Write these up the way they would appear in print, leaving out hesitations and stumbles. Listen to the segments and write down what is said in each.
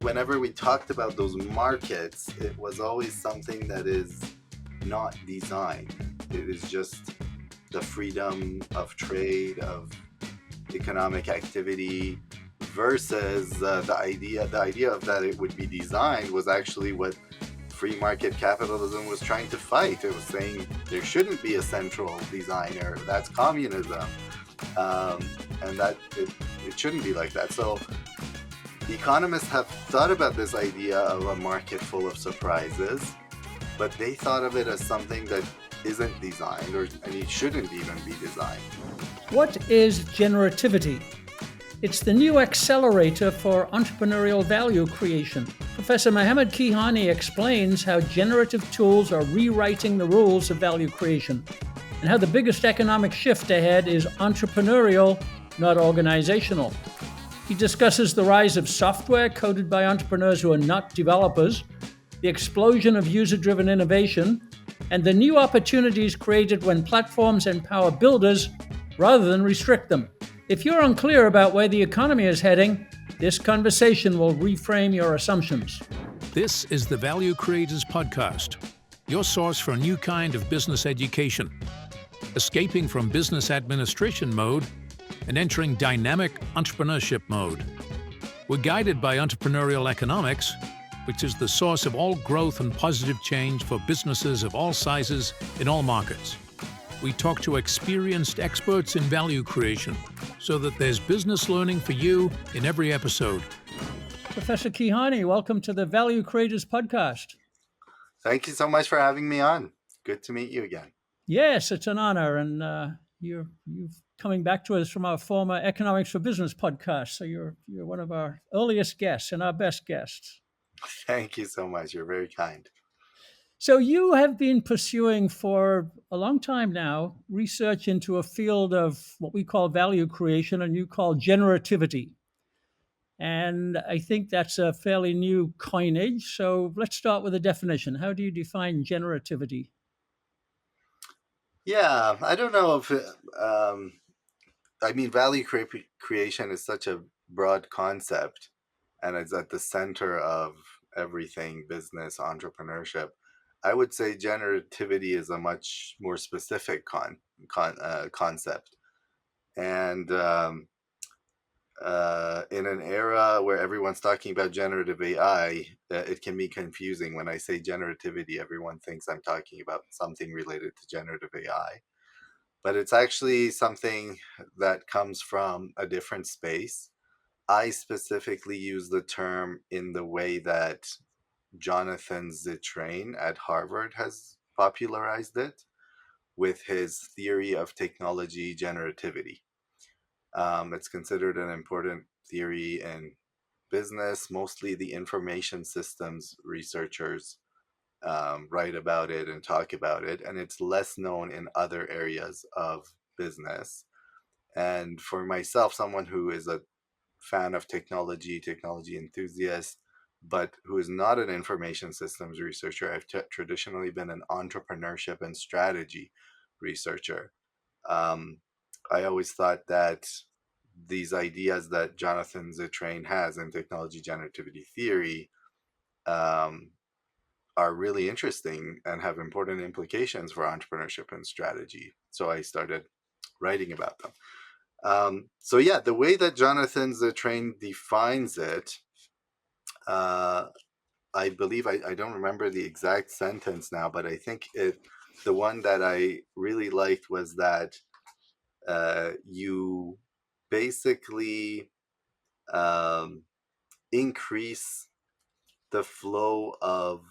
whenever we talked about those markets, it was always something that is not designed. It is just the freedom of trade, of economic activity, versus the idea of that it would be designed was actually what free market capitalism was trying to fight. It was saying there shouldn't be a central designer. That's communism, and that it shouldn't be like that. So economists have thought about this idea of a market full of surprises, but they thought of it as something that isn't designed, and it shouldn't even be designed. What is generativity? It's the new accelerator for entrepreneurial value creation. Professor Mohammad Keyhani explains how generative tools are rewriting the rules of value creation and how the biggest economic shift ahead is entrepreneurial, not organizational. He discusses the rise of software coded by entrepreneurs who are not developers, the explosion of user-driven innovation, and the new opportunities created when platforms empower builders rather than restrict them. If you're unclear about where the economy is heading, this conversation will reframe your assumptions. This is the Value Creators Podcast, your source for a new kind of business education, escaping from business administration mode and entering dynamic entrepreneurship mode. We're guided by entrepreneurial economics, which is the source of all growth and positive change for businesses of all sizes in all markets. We talk to experienced experts in value creation so that there's business learning for you in every episode. Professor Keyhani, welcome to the Value Creators Podcast. Thank you so much for having me on. Good to meet you again. Yes, it's an honor, and you're coming back to us from our former Economics for Business podcast. So you're one of our earliest guests and our best guests. Thank you so much. You're very kind. So you have been pursuing for a long time now research into a field of what we call value creation and you call generativity. And I think that's a fairly new coinage. So let's start with a definition. How do you define generativity? Yeah, I don't know if value creation is such a broad concept, and it's at the center of everything business, entrepreneurship. I would say generativity is a much more specific concept. And in an era where everyone's talking about generative AI, it can be confusing. When I say generativity, everyone thinks I'm talking about something related to generative AI. But it's actually something that comes from a different space. I specifically use the term in the way that Jonathan Zittrain at Harvard has popularized it with his theory of technology generativity. It's considered an important theory in business. Mostly the information systems researchers write about it and talk about it, and it's less known in other areas of business. And for myself, someone who is a fan of technology enthusiast, but who is not an information systems researcher, I've traditionally been an entrepreneurship and strategy researcher. I always thought that these ideas that Jonathan Zittrain has in technology generativity theory are really interesting and have important implications for entrepreneurship and strategy. So I started writing about them. The way that Jonathan Zittrain defines it, I believe, I don't remember the exact sentence now, but I think the one that I really liked was that you basically increase the flow of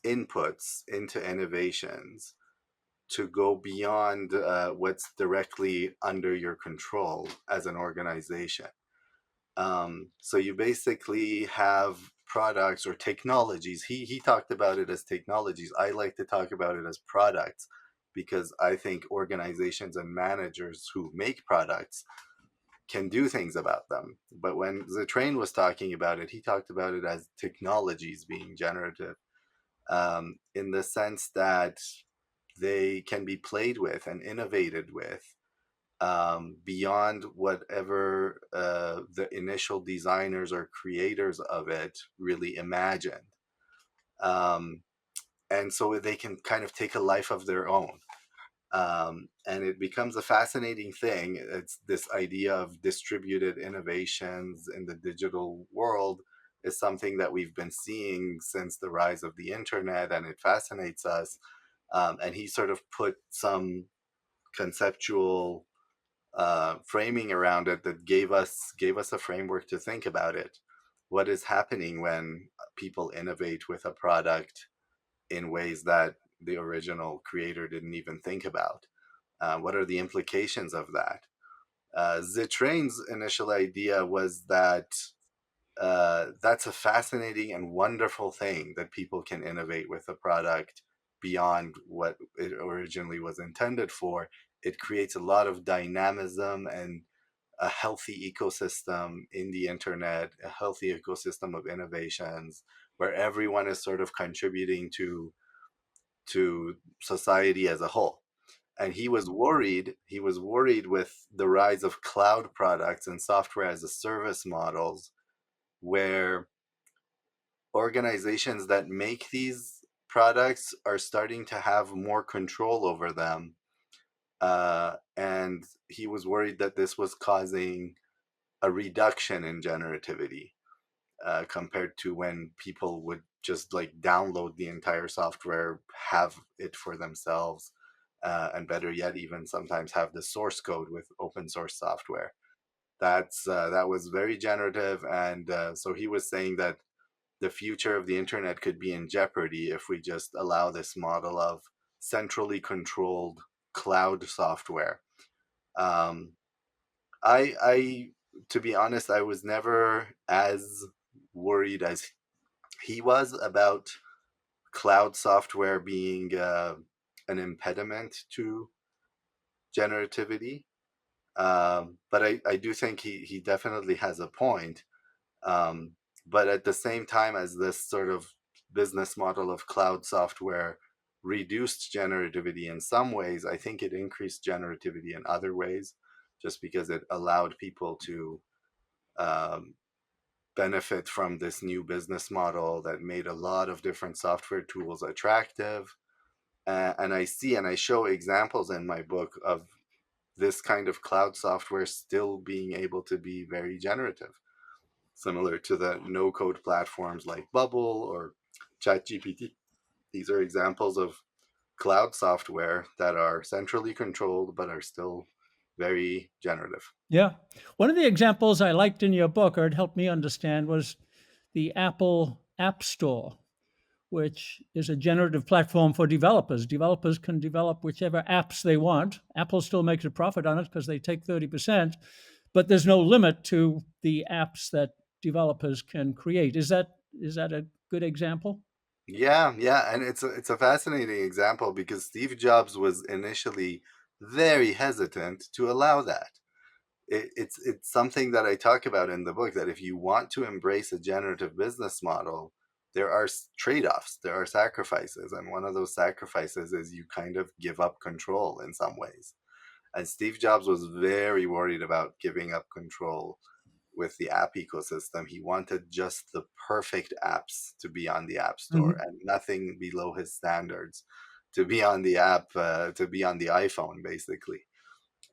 inputs into innovations to go beyond what's directly under your control as an organization. So you basically have products or technologies. He talked about it as technologies. I like to talk about it as products because I think organizations and managers who make products can do things about them. But when Zittrain was talking about it, he talked about it as technologies being generative, in the sense that they can be played with and innovated with beyond whatever the initial designers or creators of it really imagined. Um, and so they can kind of take a life of their own. And it becomes a fascinating thing. It's this idea of distributed innovations in the digital world is something that we've been seeing since the rise of the internet, and it fascinates us. And he sort of put some conceptual framing around it that gave us a framework to think about it. What is happening when people innovate with a product in ways that the original creator didn't even think about? What are the implications of that? Zitrain's initial idea was that that's a fascinating and wonderful thing that people can innovate with a product beyond what it originally was intended for. It creates a lot of dynamism and a healthy ecosystem in the internet, a healthy ecosystem of innovations where everyone is sort of contributing to society as a whole. And he was worried with the rise of cloud products and software as a service models, where organizations that make these products are starting to have more control over them. And he was worried that this was causing a reduction in generativity, compared to when people would just like download the entire software, have it for themselves, and better yet, even sometimes have the source code with open source software. That was very generative, and so he was saying that the future of the internet could be in jeopardy if we just allow this model of centrally controlled cloud software. Um, I, to be honest, I was never as worried as he was about cloud software being an impediment to generativity. But I do think he definitely has a point. Um, but at the same time as this sort of business model of cloud software reduced generativity in some ways, I think it increased generativity in other ways, just because it allowed people to um, benefit from this new business model that made a lot of different software tools attractive. And I show examples in my book of this kind of cloud software still being able to be very generative, similar to the no code platforms like Bubble or ChatGPT. These are examples of cloud software that are centrally controlled but are still very generative. Yeah. One of the examples I liked in your book, or it helped me understand, was the Apple App Store, which is a generative platform for developers. Developers can develop whichever apps they want. Apple still makes a profit on it because they take 30%, but there's no limit to the apps that developers can create. Is that a good example? Yeah, yeah, and it's a fascinating example because Steve Jobs was initially very hesitant to allow that. It's something that I talk about in the book, that if you want to embrace a generative business model, there are trade-offs, there are sacrifices, and one of those sacrifices is you kind of give up control in some ways. And Steve Jobs was very worried about giving up control with the app ecosystem. He wanted just the perfect apps to be on the App Store Mhm. and nothing below his standards to be on the to be on the iPhone, basically.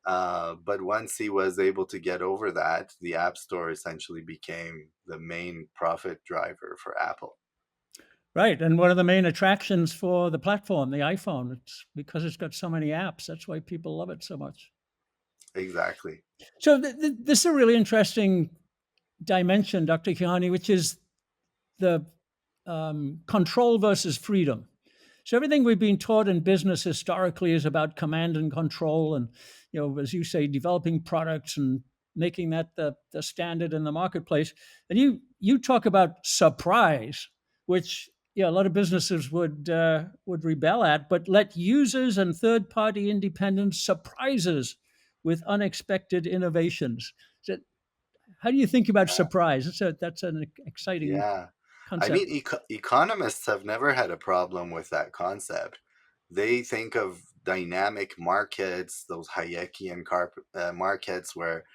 But once he was able to get over that, the App Store essentially became the main profit driver for Apple. Right. And one of the main attractions for the platform, the iPhone, it's because it's got so many apps. That's why people love it so much. Exactly. So this is a really interesting dimension, Dr. Keyhani, which is the control versus freedom. So everything we've been taught in business historically is about command and control, and as you say, developing products and making that the standard in the marketplace. And you talk about surprise, which a lot of businesses would rebel at, but let users and third party independents surprise us with unexpected innovations. So how do you think about Yeah. surprise? That's an exciting Yeah. I mean, concept. economists have never had a problem with that concept. They think of dynamic markets, those Hayekian markets where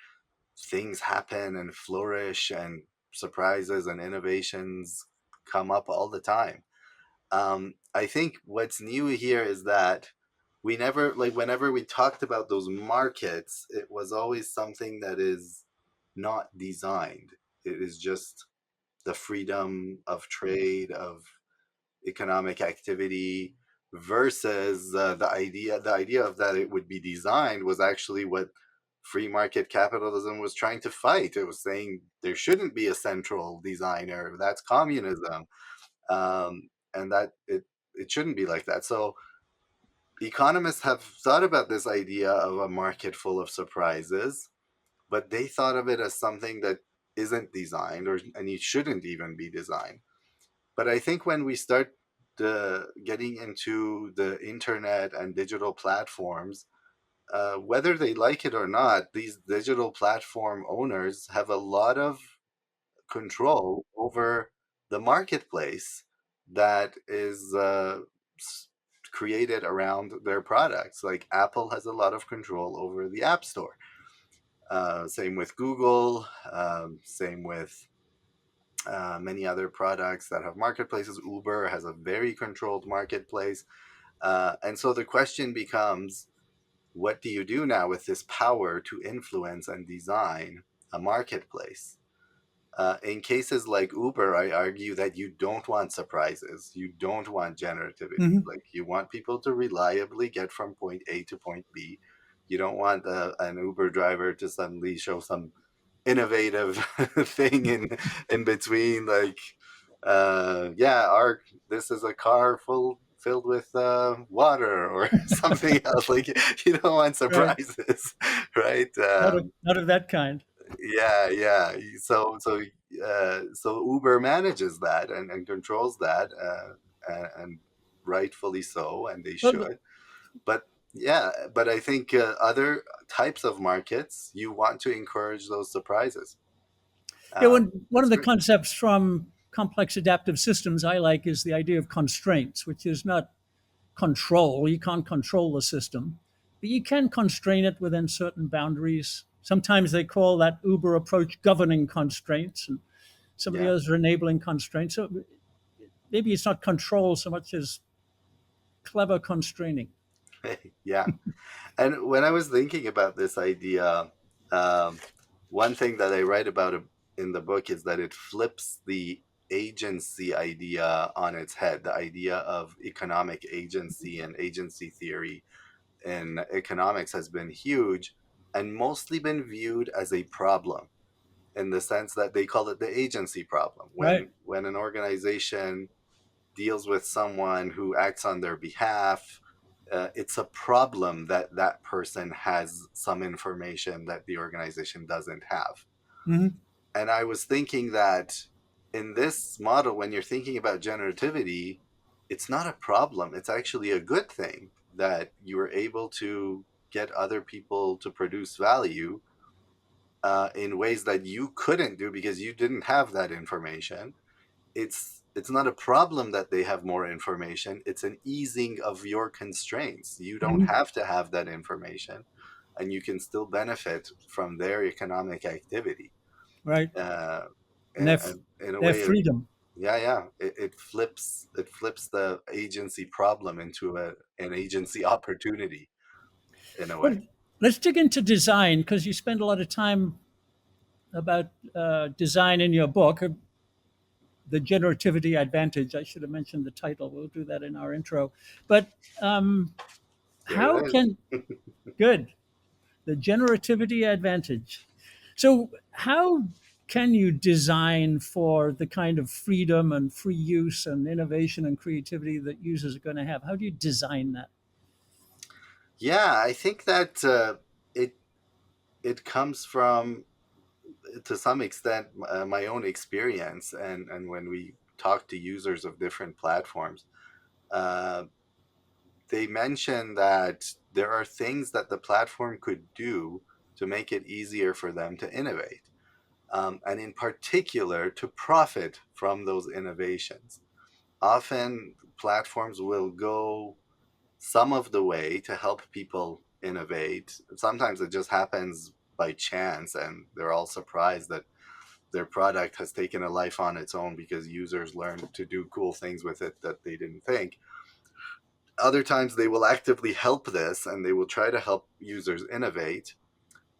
things happen and flourish and surprises and innovations come up all the time. I think what's new here is that we never, like, whenever we talked about those markets, it was always something that is not designed. It is just the freedom of trade, of economic activity, versus the idea of that it would be designed was actually what free market capitalism was trying to fight. It was saying there shouldn't be a central designer. That's communism, and that it shouldn't be like that. So economists have thought about this idea of a market full of surprises, but they thought of it as something that isn't designed, or and it shouldn't even be designed. But I think when we start getting into the internet and digital platforms, whether they like it or not, these digital platform owners have a lot of control over the marketplace that is created around their products. Like Apple has a lot of control over the App Store. Same with Google. Same with many other products that have marketplaces. Uber has a very controlled marketplace. And so the question becomes, what do you do now with this power to influence and design a marketplace? In cases like Uber, I argue that you don't want surprises. You don't want generativity. Hmm. Like, you want people to reliably get from point A to point B. You don't want an Uber driver to suddenly show some innovative thing in between, like, yeah, our this is a car filled with water or something else. Like, you don't want Right. surprises, right? Not of that kind. Yeah, yeah. So Uber manages that and controls that, and rightfully so, and they Well, should. But yeah, but I think other types of markets, you want to encourage those surprises. yeah, one of That's the great. concepts from complex adaptive systems I like is the idea of constraints, which is not control. You can't control the system, but you can constrain it within certain boundaries. Sometimes they call that Uber approach governing constraints, and some of the Yeah, others are enabling constraints. So maybe it's not control so much as clever constraining. yeah. And when I was thinking about this idea, um, one thing that I write about in the book is that it flips the agency idea on its head. The idea of economic agency and agency theory in economics has been huge and mostly been viewed as a problem, in the sense that they call it the agency problem. Right. When an organization deals with someone who acts on their behalf, it's a problem that that person has some information that the organization doesn't have. Hmm. And I was thinking that in this model, when you're thinking about generativity, it's not a problem. It's actually a good thing that you are able to get other people to produce value in ways that you couldn't do because you didn't have that information. It's not a problem that they have more information. It's an easing of your constraints. You don't Hmm. have to have that information, and you can still benefit from their economic activity. Right. uh, And and in a their way, freedom. yeah, yeah, it flips the agency problem into an agency opportunity, in a way. Well, let's dig into design because you spend a lot of time about design in your book. The generativity advantage. I should have mentioned the title. We'll do that in our intro. But um, There how it is. can good the generativity advantage? So how can you design for the kind of freedom and free use and innovation and creativity that users are going to have? How do you design that? Yeah, I think that it it comes from, to some extent, my own experience, and when we talk to users of different platforms, uh, they mention that there are things that the platform could do to make it easier for them to innovate, and in particular to profit from those innovations. Often platforms will go some of the way to help people innovate. Sometimes it just happens by chance and they're all surprised that their product has taken a life on its own because users learned to do cool things with it that they didn't think. Other times they will actively help this and they will try to help users innovate.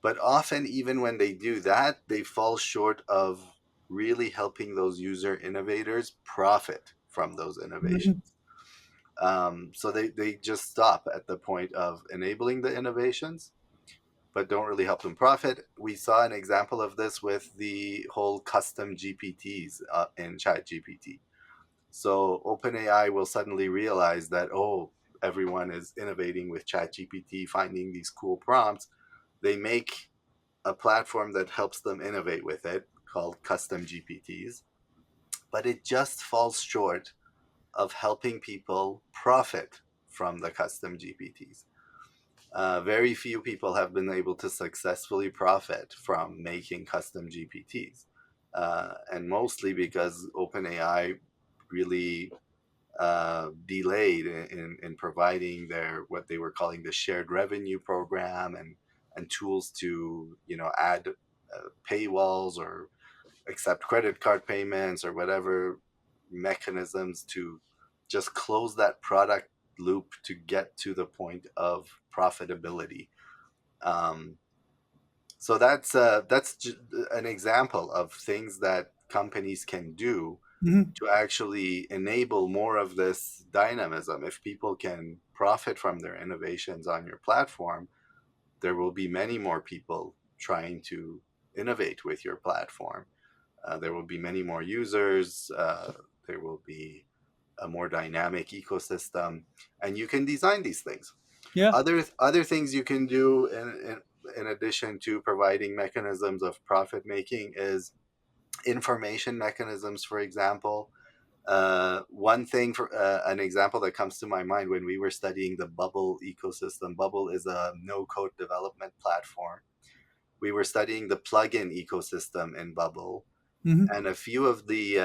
But often, even when they do that, they fall short of really helping those user innovators profit from those innovations. Mhm. So they just stop at the point of enabling the innovations, but don't really help them profit. We saw an example of this with the whole custom GPTs in ChatGPT. So OpenAI will suddenly realize that, oh, everyone is innovating with ChatGPT, finding these cool prompts. They make a platform that helps them innovate with it called custom GPTs, but it just falls short of helping people profit from the custom GPTs. Very few people have been able to successfully profit from making custom GPTs, and mostly because OpenAI really delayed in providing their what they were calling the shared revenue program and tools to add paywalls or accept credit card payments or whatever mechanisms to just close that product loop to get to the point of profitability. Um, so that's an example of things that companies can do Mhm. to actually enable more of this dynamism. If people can profit from their innovations on your platform, there will be many more people trying to innovate with your platform. There will be many more users. There will be a more dynamic ecosystem, and you can design these things. Yeah. Other things you can do in addition to providing mechanisms of profit making is information mechanisms, for example. One thing for an example that comes to my mind when we were studying the Bubble ecosystem. Bubble is a no-code development platform. We were studying the plugin ecosystem in Bubble, Hmm. and a few of the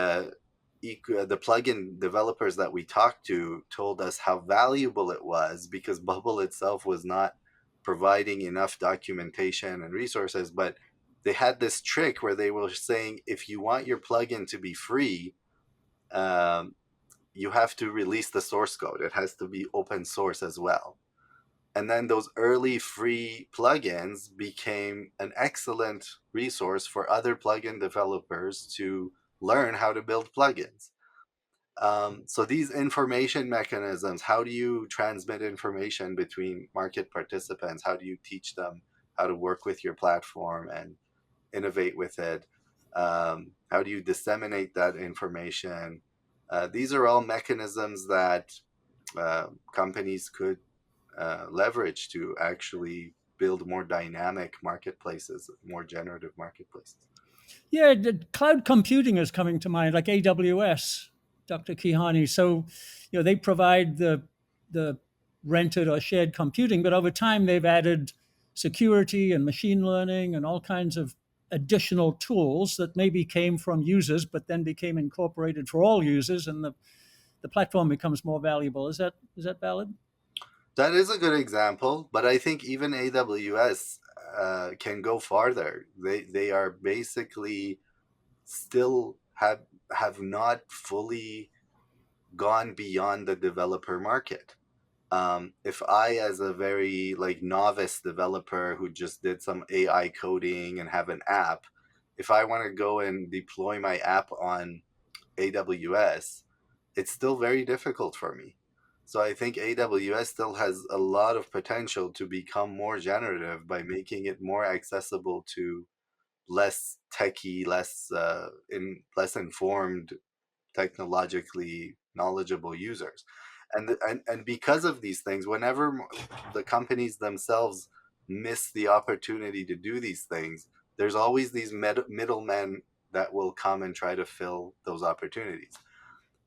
plugin developers that we talked to told us how valuable it was because Bubble itself was not providing enough documentation and resources, but they had this trick where they were saying if you want your plugin to be free, um, you have to release the source code. It has to be open source as well. And then those early free plugins became an excellent resource for other plugin developers to learn how to build plugins. So these information mechanisms, how do you transmit information between market participants? How do you teach them how to work with your platform and innovate with it? How do you disseminate that information? These are all mechanisms that companies could leverage to actually build more dynamic marketplaces, more generative marketplaces. Yeah, the cloud computing is coming to mind, like AWS, Dr. Keyhani. So, they provide the rented or shared computing, but over time they've added security and machine learning and all kinds of additional tools that maybe came from users, but then became incorporated for all users, and the platform becomes more valuable. Is that valid? That is a good example, but I think even AWS can go farther. They are basically still have not fully gone beyond the developer market. If I, as a very like novice developer who just did some AI coding and have an app, if I want to go and deploy my app on AWS, it's still very difficult for me. So I think AWS still has a lot of potential to become more generative by making it more accessible to less techy, less informed, technologically knowledgeable users. And because of these things, whenever the companies themselves miss the opportunity to do these things, there's always these middlemen that will come and try to fill those opportunities.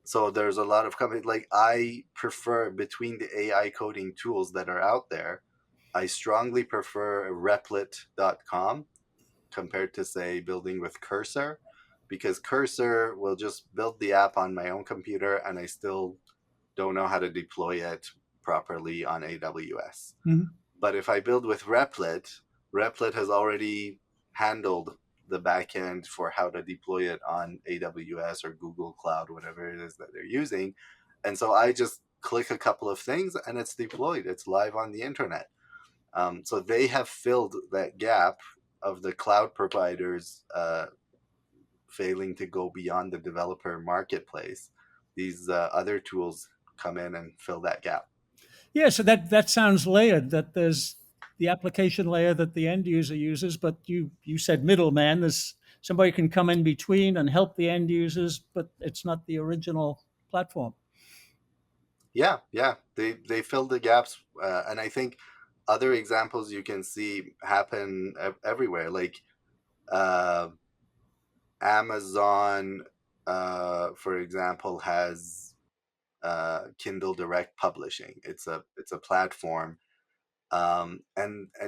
So there's a lot of companies like I prefer between the AI coding tools that are out there. I strongly prefer replit.com compared to say building with Cursor, because Cursor will just build the app on my own computer and I still don't know how to deploy it. properly on AWS. Mhm. But if I build with Replit, Replit has already handled the backend for how to deploy it on AWS or Google Cloud, whatever it is that they're using. And so I just click a couple of things and it's deployed. It's live on the internet. So they have filled that gap of the cloud providers failing to go beyond the developer marketplace. These other tools come in and fill that gap. Yeah, so that sounds layered. That there's the application layer that the end user uses, but you said middleman. There's somebody can come in between and help the end users, but it's not the original platform. Yeah, yeah, they fill the gaps, and I think other examples you can see happen everywhere. Like uh, Amazon, for example, has Kindle Direct Publishing. It's a platform, and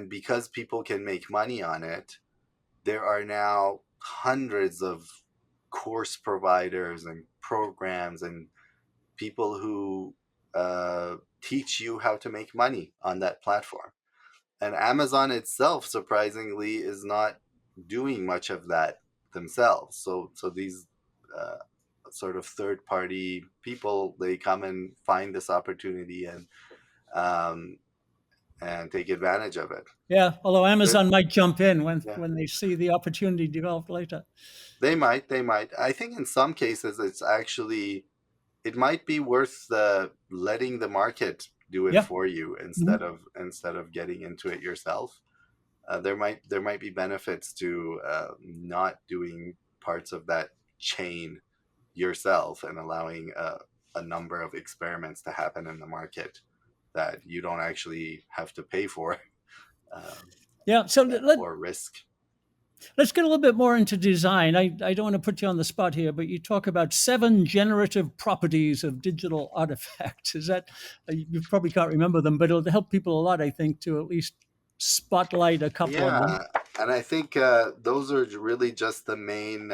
because people can make money on it, there are now hundreds of course providers and programs and people who teach you how to make money on that platform. And Amazon itself, surprisingly, is not doing much of that themselves. So these uh, sort of third party people, they come and find this opportunity um, and take advantage of it. Yeah, although There- Amazon might jump in yeah, when they see the opportunity develop later. they might. I think in some cases it's actually it might be worth letting the market do it Yeah. for you Mhm. instead of getting into it yourself. There might be benefits to not doing parts of that chain yourself and allowing a number of experiments to happen in the market that you don't actually have to pay for um, Yeah. So or risk. let's get a little bit more into design. I don't want to put you on the spot here, but you talk about 7 generative properties of digital artifacts. Is that, you probably can't remember them, but it'll help people a lot, I think, to at least spotlight a couple of them. Yeah, and I think those are really just the main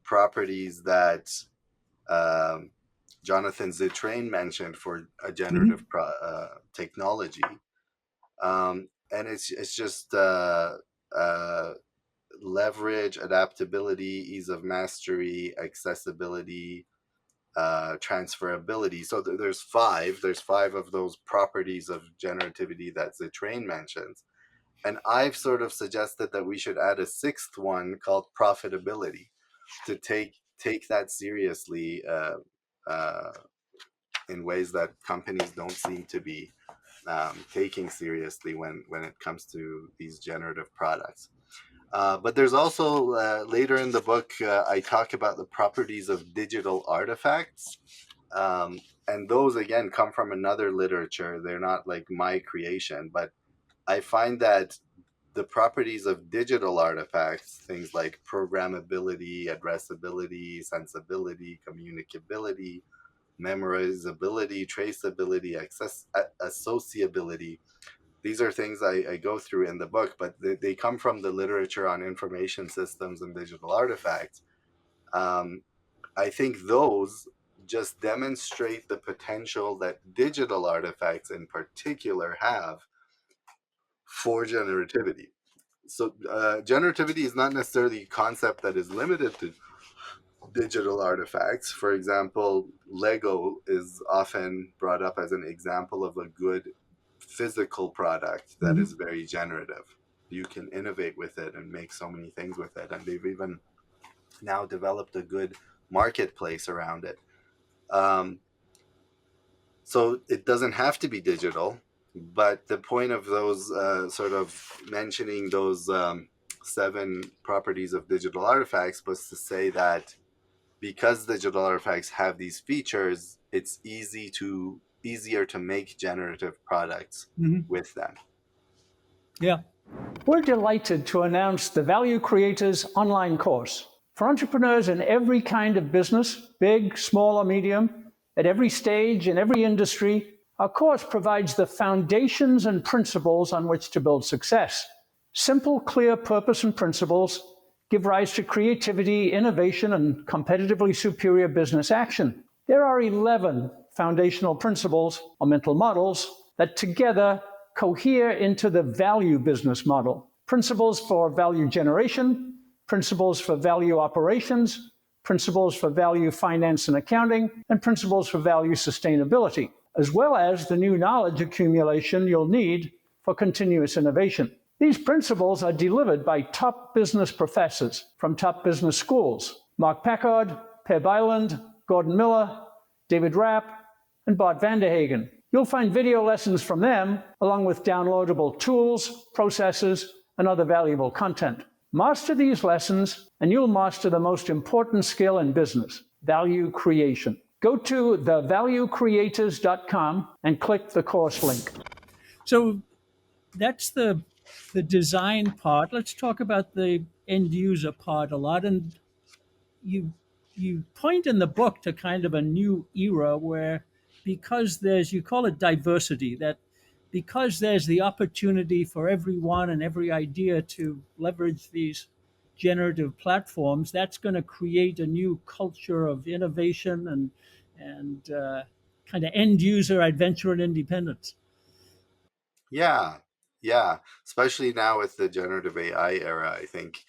properties that um, Jonathan Zittrain mentioned for a generative Mhm. technology, and it's just uh, leverage, adaptability, ease of mastery, accessibility, transferability. So there's five. There's five of those properties of generativity that Zittrain mentions, and I've sort of suggested that we should add a sixth one called profitability to take that seriously uh, in ways that companies don't seem to be taking seriously when it comes to these generative products. But there's also later in the book, I talk about the properties of digital artifacts. And those, again, come from another literature. They're not like my creation, but I find that the properties of digital artifacts, things like programmability, addressability, sensibility, communicability, memorizability, traceability, associability. These are things I go through in the book, but they come from the literature on information systems and digital artifacts. Um, I think those just demonstrate the potential that digital artifacts in particular have for generativity. So, generativity is not necessarily a concept that is limited to digital artifacts. For example, Lego is often brought up as an example of a good physical product that is Mhm. very generative. You can innovate with it and make so many things with it. And they've even now developed a good marketplace around it. Um, so it doesn't have to be digital, but the point of those sort of mentioning those 7 properties of digital artifacts was to say that because digital artifacts have these features, it's easier to make generative products Mhm. with them. Yeah. We're delighted to announce the Value Creators online course. For entrepreneurs in every kind of business, big, small, or medium, at every stage, in every industry, our course provides the foundations and principles on which to build success. Simple, clear purpose and principles give rise to creativity, innovation, and competitively superior business action. There are 11 foundational principles or mental models that together cohere into the value business model. Principles for value generation, principles for value operations, principles for value finance and accounting, and principles for value sustainability, as well as the new knowledge accumulation you'll need for continuous innovation. These principles are delivered by top business professors from top business schools: Mark Packard, Per Byland, Gordon Miller, David Rapp, and Bart Vanderhagen. You'll find video lessons from them, along with downloadable tools, processes, and other valuable content. Master these lessons, and you'll master the most important skill in business: value creation. Go to thevaluecreators.com and click the course link. So that's the design part. Let's talk about the end user part a lot. And you you point in the book to kind of a new era where, because there's, you call it diversity, that because there's the opportunity for everyone and every idea to leverage these generative platforms, that's going to create a new culture of innovation and kind of end user adventure and independence. Yeah, yeah. Especially now with the generative AI era, I think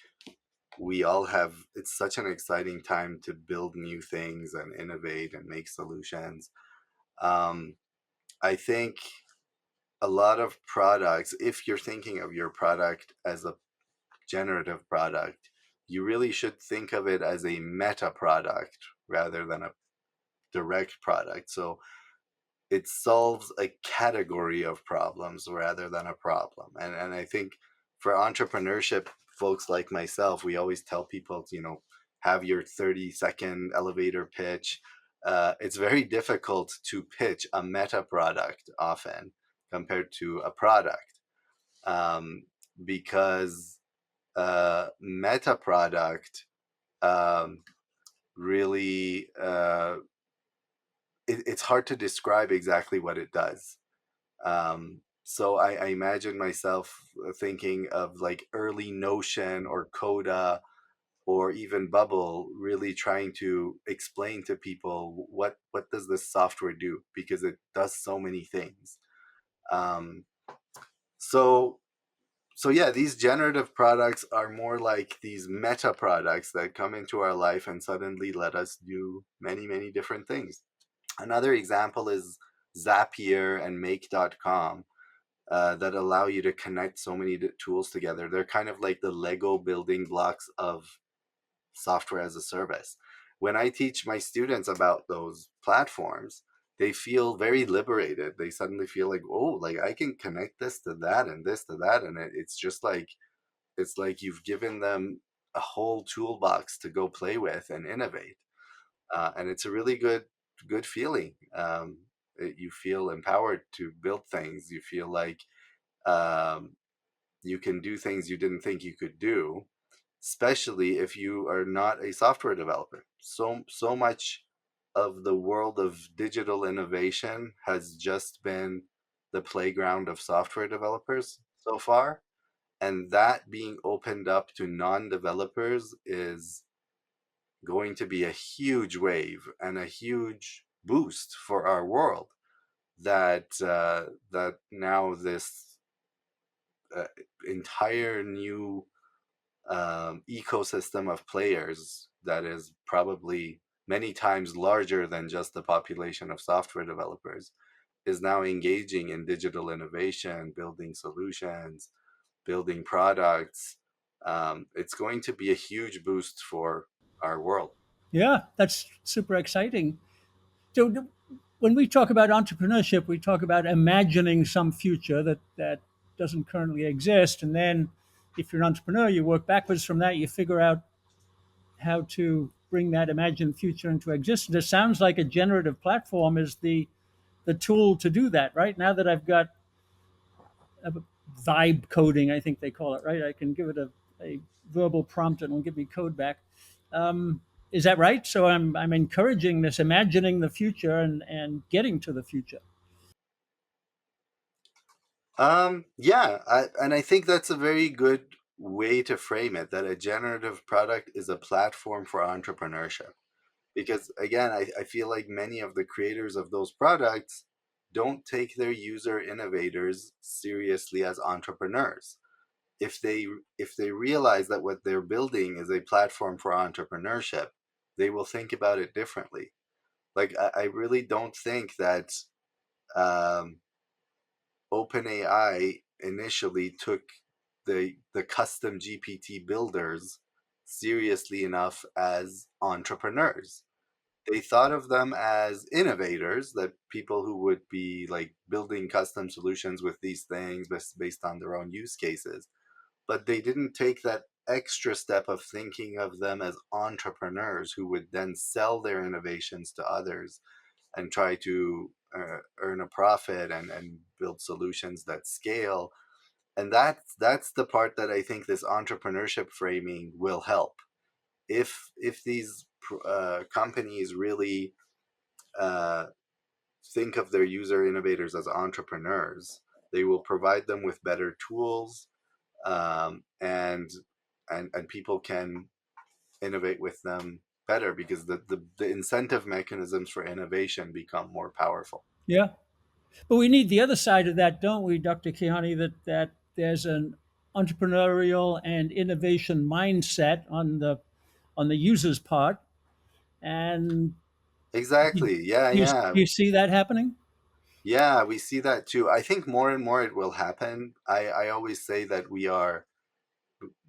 we all have, it's such an exciting time to build new things and innovate and make solutions. Um, I think a lot of products, if you're thinking of your product as a generative product, you really should think of it as a meta product rather than a direct product. So it solves a category of problems rather than a problem. And I think for entrepreneurship, folks like myself, we always tell people to, have your 30-second elevator pitch. It's very difficult to pitch a meta product often compared to a product, um, because meta product um, really it's hard to describe exactly what it does. So I imagine myself thinking of like early Notion or Coda or even Bubble, really trying to explain to people what does this software do, because it does so many things. Um, so so yeah, these generative products are more like these meta products that come into our life and suddenly let us do many different things. Another example is Zapier and Make.com, that allow you to connect so many tools together. They're kind of like the Lego building blocks of software as a service. When I teach my students about those platforms, they feel very liberated. They suddenly feel like, oh, like I can connect this to that and this to that. And it's just like, it's like you've given them a whole toolbox to go play with and innovate. And it's a really good feeling. You feel empowered to build things. You feel like um, you can do things you didn't think you could do, especially if you are not a software developer. So much of the world of digital innovation has just been the playground of software developers so far, and that being opened up to non-developers is going to be a huge wave and a huge boost for our world. That now this uh, entire new ecosystem of players that is probably many times larger than just the population of software developers is now engaging in digital innovation, building solutions, building products. It's going to be a huge boost for our world. Yeah, that's super exciting. So when we talk about entrepreneurship, we talk about imagining some future that doesn't currently exist, and then if you're an entrepreneur, you work backwards from that. You figure out how to bring that imagined future into existence. It sounds like a generative platform is the tool to do that. Right now that I've got a vibe coding, I think they call it. Right, I can give it a verbal prompt and it'll give me code back. Is that right? So I'm encouraging this, imagining the future and getting to the future. Yeah, and I think that's a very good way to frame it, that a generative product is a platform for entrepreneurship. Because again, I feel like many of the creators of those products don't take their user innovators seriously as entrepreneurs. If they realize that what they're building is a platform for entrepreneurship, they will think about it differently. Like I really don't think that um, OpenAI initially took the custom GPT builders seriously enough as entrepreneurs. They thought of them as innovators, that people who would be like building custom solutions with these things based on their own use cases. But they didn't take that extra step of thinking of them as entrepreneurs who would then sell their innovations to others and try to earn a profit and build solutions that scale. And that's the part that I think this entrepreneurship framing will help. If these companies really uh, think of their user innovators as entrepreneurs, they will provide them with better tools, and people can innovate with them better because the incentive mechanisms for innovation become more powerful. Yeah. But we need the other side of that, don't we, Dr. Keyhani, that there's an entrepreneurial and innovation mindset on the user's part. And do Exactly. Yeah, you, yeah. do you see that happening? Yeah, we see that too. I think more and more it will happen. I always say that we are,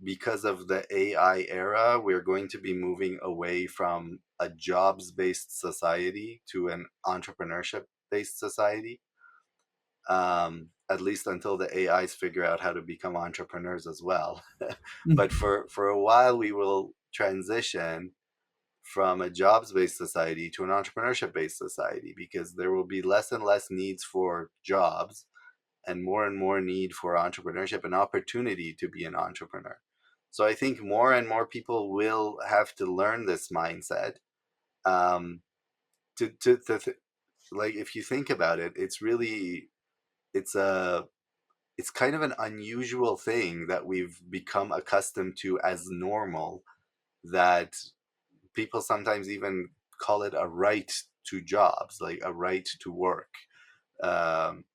because of the AI era, we're going to be moving away from a jobs based society to an entrepreneurship based society, at least until the AIs figure out how to become entrepreneurs as well. But for a while, we will transition from a jobs based society to an entrepreneurship based society because there will be less and less needs for jobs and more need for entrepreneurship and opportunity to be an entrepreneur. So I think more and more people will have to learn this mindset. Um, like if you think about it, it's a it's kind of an unusual thing that we've become accustomed to as normal, that people sometimes even call it a right to jobs, like a right to work. Um,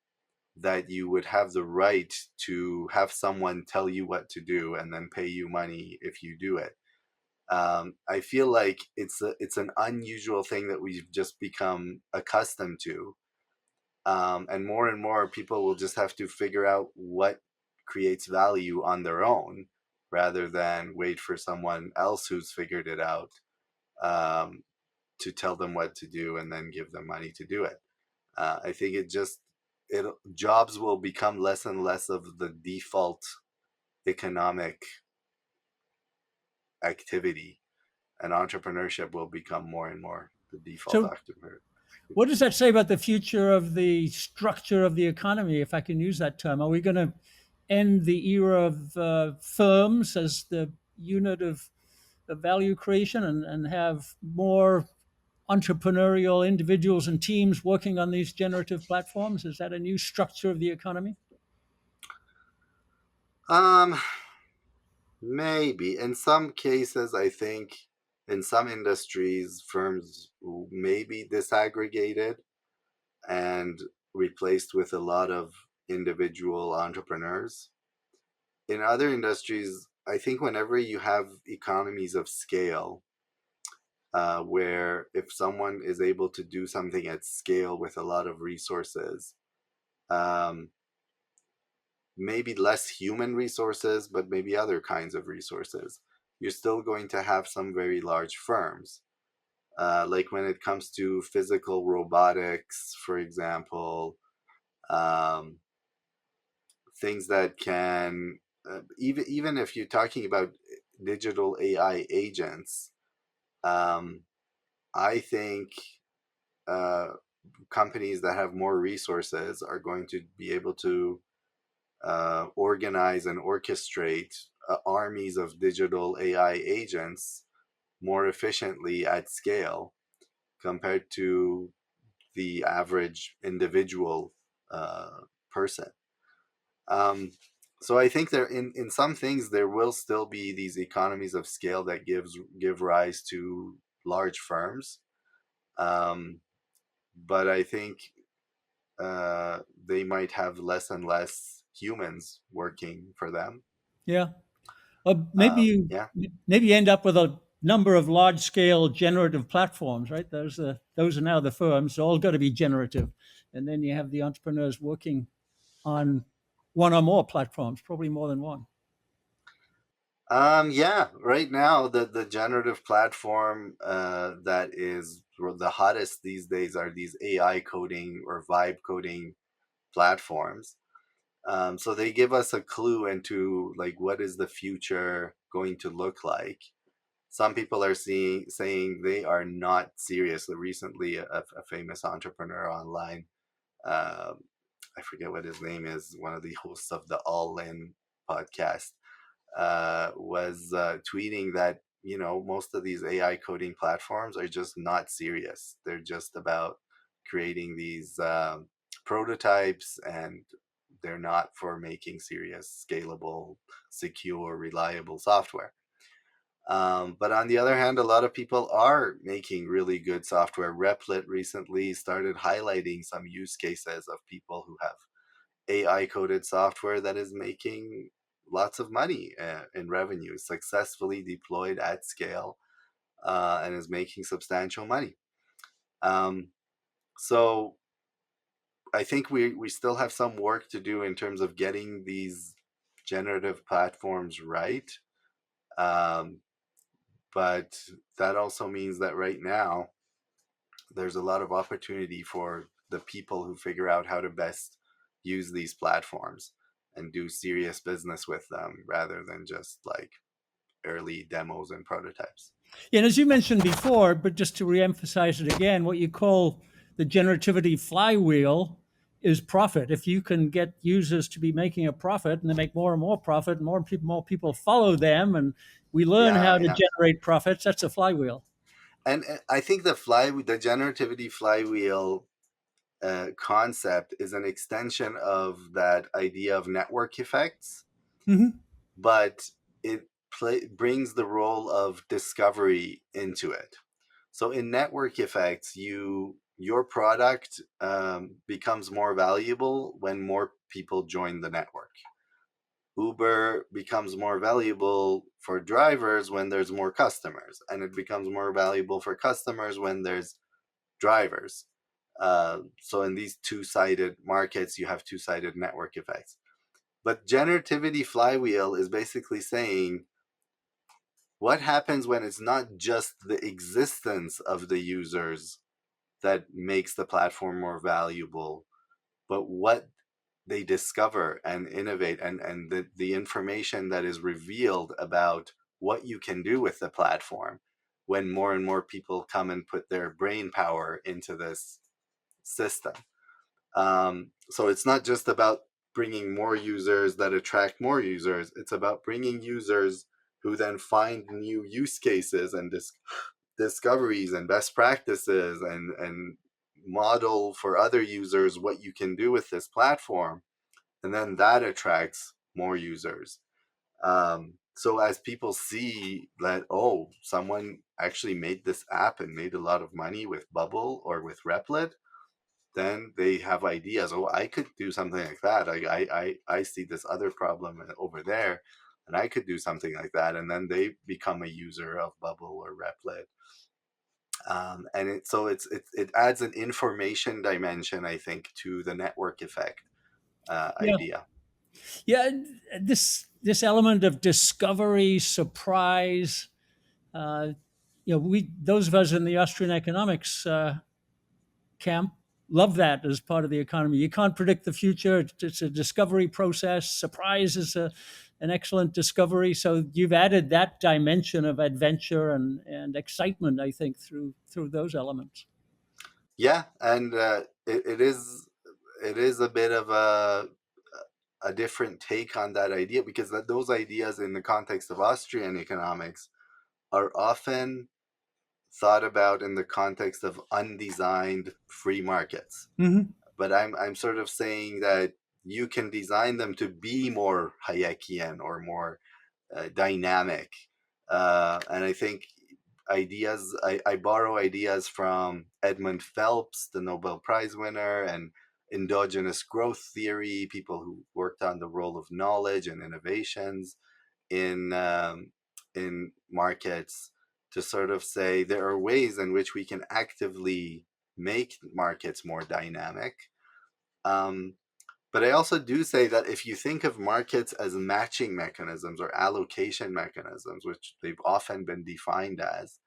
that you would have the right to have someone tell you what to do and then pay you money if you do it. I feel like it's an unusual thing that we've just become accustomed to, and more people will just have to figure out what creates value on their own rather than wait for someone else who's figured it out, um, to tell them what to do and then give them money to do it. I think it jobs will become less and less of the default economic activity, and entrepreneurship will become more and more the default So, activity. what does that say about the future of the structure of the economy, if I can use that term? Are we going to end the era of firms as the unit of value creation and have more entrepreneurial individuals and teams working on these generative platforms? Is that a new structure of the economy? Um, Maybe in some cases, I think in some industries, firms may be disaggregated and replaced with a lot of individual entrepreneurs. In other industries, I think whenever you have economies of scale, where if someone is able to do something at scale with a lot of resources, um, maybe less human resources, but maybe other kinds of resources, you're still going to have some very large firms. Like when it comes to physical robotics, for example, um, things that can, even if you're talking about digital AI agents, um, I think uh, companies that have more resources are going to be able to organize and orchestrate armies of digital AI agents more efficiently at scale compared to the average individual person. Um, so I think in some things there will still be these economies of scale that give rise to large firms. Um, but I think they might have less and less humans working for them. Yeah. Or Yeah. maybe you end up with a number of large scale generative platforms, right? Those are now the firms. They're all got to be generative, and then you have the entrepreneurs working on one or more platforms, probably more than one. Yeah, right now the generative platform that is the hottest these days are these AI coding or vibe coding platforms. So they give us a clue into like what is the future going to look like. Some people are saying they are not serious. Recently, a famous entrepreneur online, um, I forget what his name is, one of the hosts of the All In podcast, was tweeting that most of these AI coding platforms are just not serious. They're just about creating these prototypes, and they're not for making serious, scalable, secure, reliable software. But on the other hand, a lot of people are making really good software. Replit recently started highlighting some use cases of people who have AI coded software that is making lots of money in revenue, successfully deployed at scale, and is making substantial money. Um, so I think we still have some work to do in terms of getting these generative platforms right. Um, but that also means that right now there's a lot of opportunity for the people who figure out how to best use these platforms and do serious business with them rather than just like early demos and prototypes. Yeah, and as you mentioned before, but just to reemphasize it again, what you call the generativity flywheel is profit. If you can get users to be making a profit and they make more and more profit, and more people follow them, and we learn Yeah, how to yeah. generate profits, that's a flywheel. And I think the generativity flywheel concept is an extension of that idea of network effects, Hmm. but it brings the role of discovery into it. So in network effects, your product becomes more valuable when more people join the network. Uber becomes more valuable for drivers when there's more customers, and it becomes more valuable for customers when there's drivers. So in these two-sided markets, you have two-sided network effects. But generativity flywheel is basically saying what happens when it's not just the existence of the users that makes the platform more valuable, but what they discover and innovate, and the information that is revealed about what you can do with the platform when more and more people come and put their brain power into this system. So it's not just about bringing more users that attract more users, it's about bringing users who then find new use cases and discoveries and best practices, and model for other users what you can do with this platform, and then that attracts more users. So as people see that, oh, someone actually made this app and made a lot of money with Bubble or with Replit, then they have ideas. Oh, I could do something like that. I see this other problem over there, and I could do something like that. And then they become a user of Bubble or Replit. And it adds an information dimension, I think, to the network effect Yeah, idea. yeah. This element of discovery, surprise. Uh, we those of us in the Austrian economics camp love that as part of the economy. You can't predict the future. It's a discovery process. Surprise is an excellent discovery. So you've added that dimension of adventure and excitement, I think, through those elements. Yeah, and it is a bit of a different take on that idea, because those ideas in the context of Austrian economics are often thought about in the context of undesigned free markets. Mm-hmm. But I'm sort of saying that you can design them to be more Hayekian or more dynamic. And I think ideas. I borrow ideas from Edmund Phelps, the Nobel Prize winner, and endogenous growth theory, people who worked on the role of knowledge and innovations in markets, to sort of say there are ways in which we can actively make markets more dynamic. Um, but I also do say that if you think of markets as matching mechanisms or allocation mechanisms, which they've often been defined as,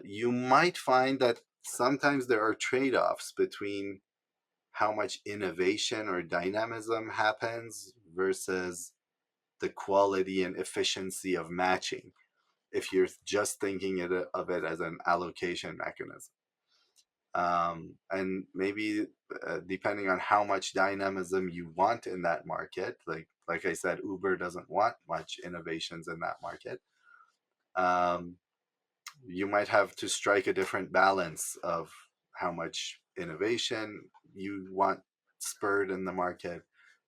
you might find that sometimes there are trade offs between how much innovation or dynamism happens versus the quality and efficiency of matching, if you're just thinking of it as an allocation mechanism. And maybe depending on how much dynamism you want in that market, like I said, Uber doesn't want much innovations in that market. Um, you might have to strike a different balance of how much innovation you want spurred in the market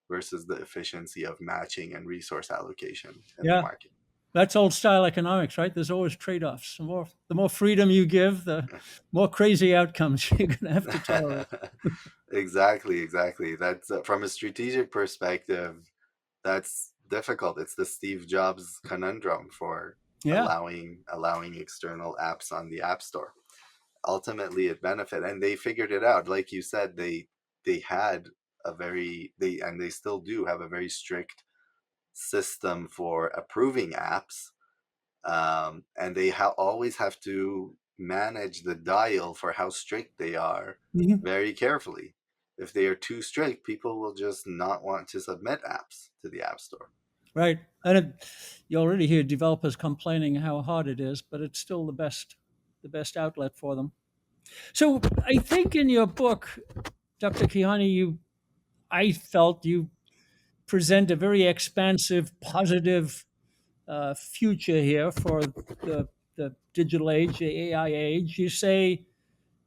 versus the efficiency of matching and resource allocation in the Yeah, market. that's old style economics, right? There's always trade-offs. The more freedom you give, the more crazy outcomes you're going to have to tolerate. Exactly, exactly. That's from a strategic perspective, that's difficult. It's the Steve Jobs conundrum for Yeah. allowing external apps on the App Store. Ultimately, it benefit, and they figured it out. Like you said, they had a very they and they still do have a very strict system for approving apps, and they always have to manage the dial for how strict they are Mhm. very carefully. If they are too strict, people will just not want to submit apps to the App Store. Right. And you already hear developers complaining how hard it is, but it's still the best outlet for them. So I think in your book, Dr. Keyhani, I felt you present a very expansive, positive future here for the digital age, the AI age. You say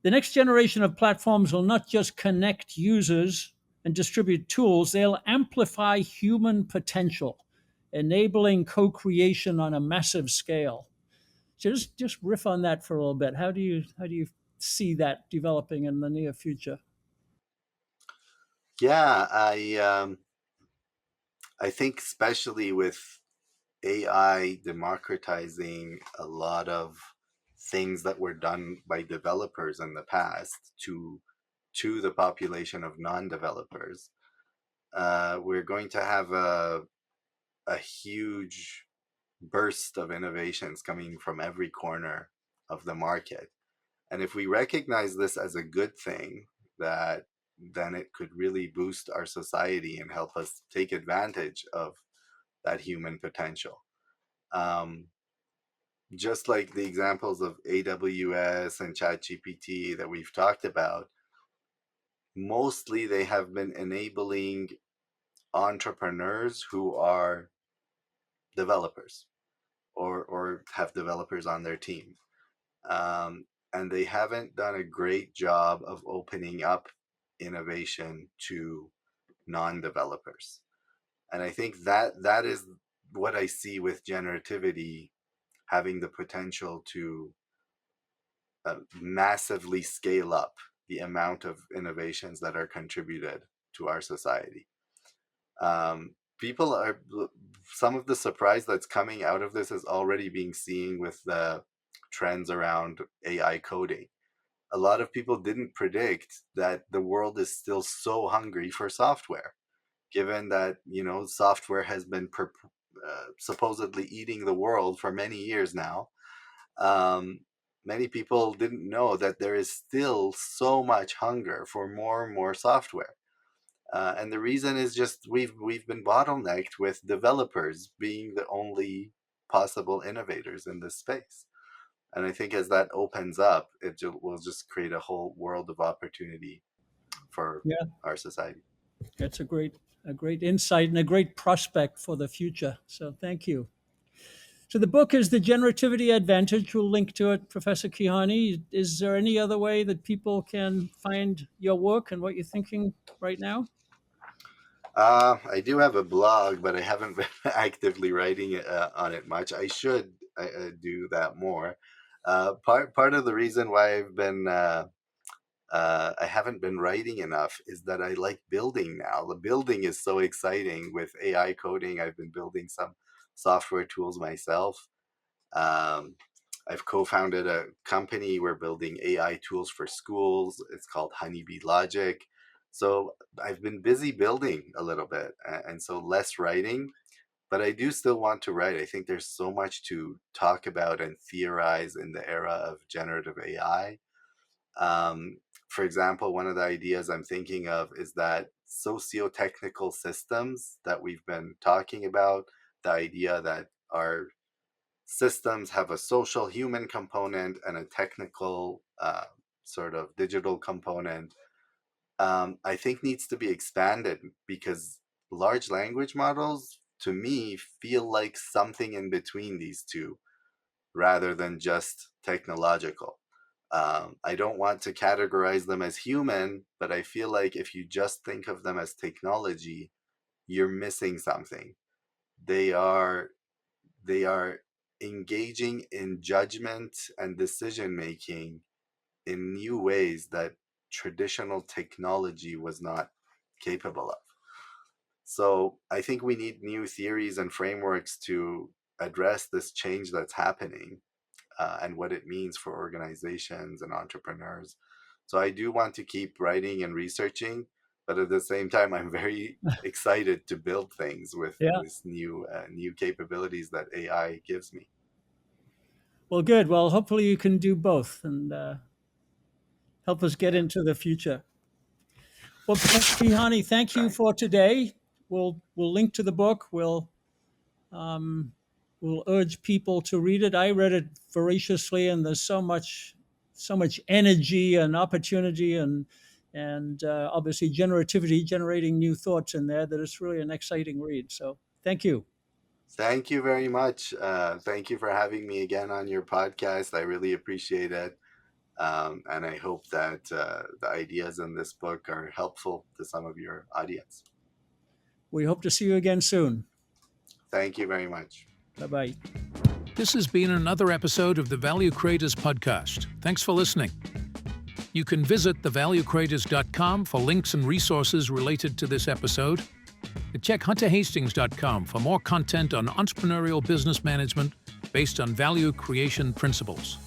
the next generation of platforms will not just connect users and distribute tools, they'll amplify human potential, enabling co creation on a massive scale. So just riff on that for a little bit. How do you see that developing in the near future? Yeah, I think especially with AI democratizing a lot of things that were done by developers in the past to the population of non-developers, we're going to have a huge burst of innovations coming from every corner of the market. And if we recognize this as a good thing, that then it could really boost our society and help us take advantage of that human potential. Um, just like the examples of AWS and ChatGPT that we've talked about, mostly they have been enabling entrepreneurs who are developers or have developers on their team. And they haven't done a great job of opening up innovation to non-developers. And I think that is what I see with generativity having the potential to massively scale up the amount of innovations that are contributed to our society. People are Some of the surprise that's coming out of this is already being seen with the trends around AI coding. A lot of people didn't predict that the world is still so hungry for software, given that software has been supposedly eating the world for many years now. um, Many people didn't know that there is still so much hunger for more and more software. And the reason is just we've been bottlenecked with developers being the only possible innovators in this space. And I think as that opens up, will just create a whole world of opportunity for Yeah, our society. that's a great insight and a great prospect for the future. So thank you. So the book is The Generativity Advantage. We'll link to it, Professor Keyhani. Is there any other way that people can find your work and what you're thinking right now? I do have a blog, but I haven't been actively writing on it much. I should. do that more. Part of the reason why I haven't been writing enough is that I like building now. The building is so exciting with AI coding. I've been building some software tools myself. Um, I've co-founded a company. We're building AI tools for schools. It's called Honeybee Logic. So I've been busy building a little bit, and so less writing, but I do still want to write. I think there's so much to talk about and theorize in the era of generative AI. Um, for example, one of the ideas I'm thinking of is that socio-technical systems that we've been talking about, the idea that our systems have a social human component and a technical sort of digital component, I think needs to be expanded because large language models, to me, feel like something in between these two rather than just technological. I don't want to categorize them as human, but I feel like if you just think of them as technology, you're missing something. They are they are engaging in judgment and decision making in new ways that traditional technology was not capable of. So I think we need new theories and frameworks to address this change that's happening, and what it means for organizations and entrepreneurs. So I do want to keep writing and researching, but at the same time, I'm very excited to build things with Yeah. this new capabilities that AI gives me. Well, good. Well, hopefully you can do both and help us get Yeah. into the future. Well, Professor Keyhani, thank you Trying. for today. We'll link to the book. Um, we'll urge people to read it. I read it voraciously, and there's so much energy and opportunity and obviously generativity, generating new thoughts in there, that it's really an exciting read. So thank you. Thank you very much. Thank you for having me again on your podcast. I really appreciate it. And I hope that the ideas in this book are helpful to some of your audience. We hope to see you again soon. Thank you very much. Bye bye. This has been another episode of the Value Creators Podcast. Thanks for listening. You can visit thevaluecreators.com for links and resources related to this episode. Check hunterhastings.com for more content on entrepreneurial business management based on value creation principles.